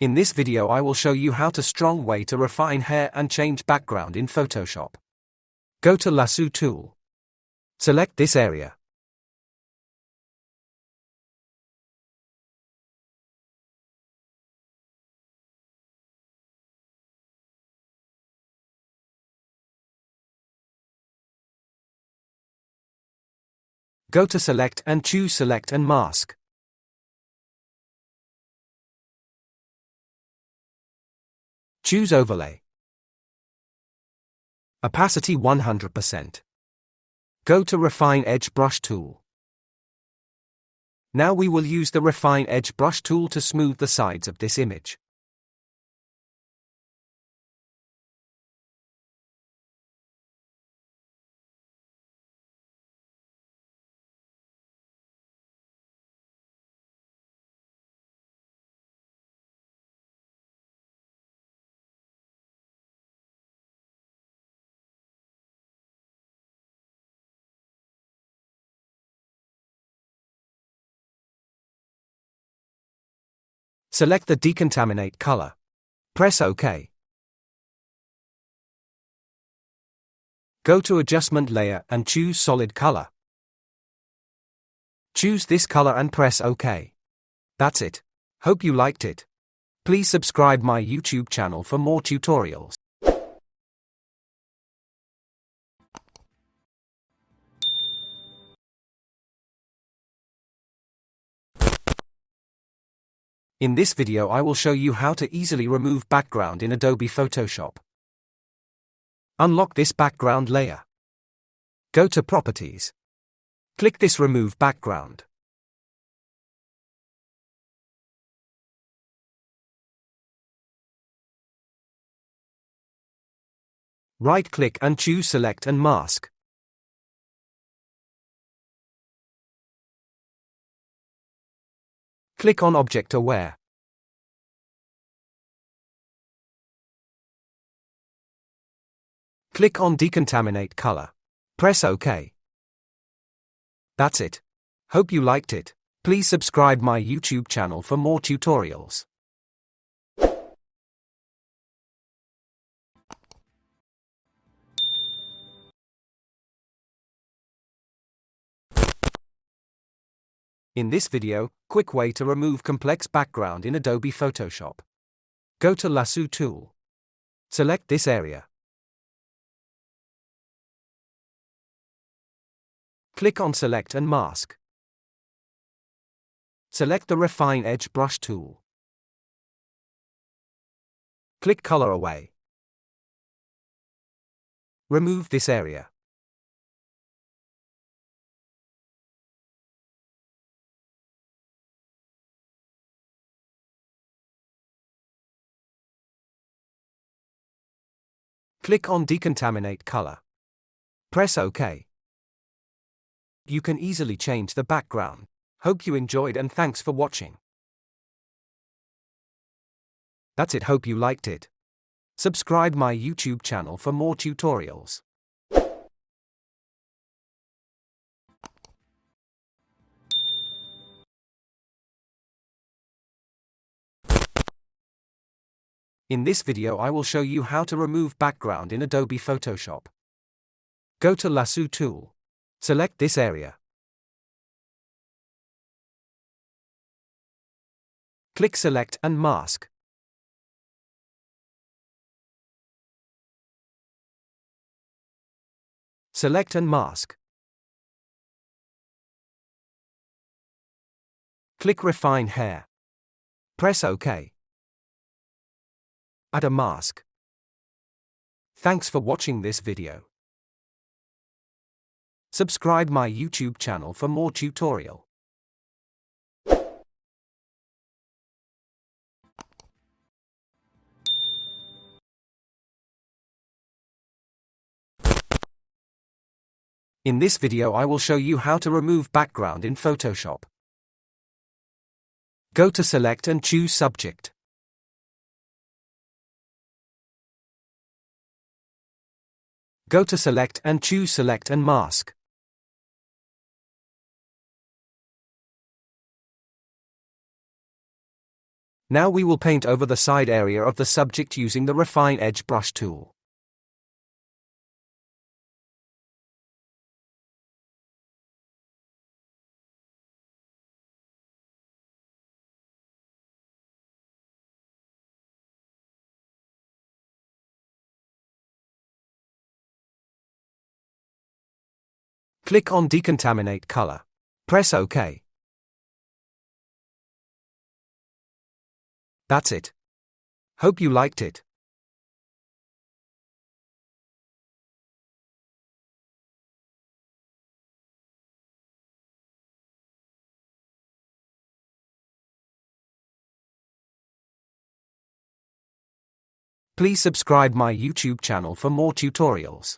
In this video I will show you how to strong way to refine hair and change background in Photoshop. Go to Lasso tool. Select this area. Go to Select and choose Select and Mask. Choose Overlay. Opacity 100%. Go to Refine Edge Brush tool. Now we will use the Refine Edge Brush tool to smooth the sides of this image. Select the decontaminate color. Press OK. Go to Adjustment Layer and choose Solid Color. Choose this color and press OK. That's it. Hope you liked it. Please subscribe my YouTube channel for more tutorials. In this video I will show you how to easily remove background in Adobe Photoshop. Unlock this background layer. Go to Properties. Click this Remove Background. Right-click and choose Select and Mask. Click on Object Aware. Click on Decontaminate Color. Press OK. That's it. Hope you liked it. Please subscribe my YouTube channel for more tutorials. In this video, quick way to remove complex background in Adobe Photoshop. Go to Lasso tool. Select this area. Click on Select and Mask. Select the Refine Edge Brush tool. Click Color Away. Remove this area. Click on Decontaminate Color. Press OK. You can easily change the background. Hope you enjoyed and thanks for watching. That's it, hope you liked it. Subscribe my YouTube channel for more tutorials. In this video I will show you how to remove background in Adobe Photoshop. Go to Lasso tool. Select this area. Click Select and Mask. Select and mask. Click Refine Hair. Press OK. Add a mask. Thanks for watching this video. Subscribe my YouTube channel for more tutorial. In this video I will show you how to remove background in Photoshop. Go to Select and choose Subject. Go to Select and choose Select and Mask. Now we will paint over the side area of the subject using the Refine Edge brush tool. Click on Decontaminate Color. Press OK. That's it. Hope you liked it. Please subscribe my YouTube channel for more tutorials.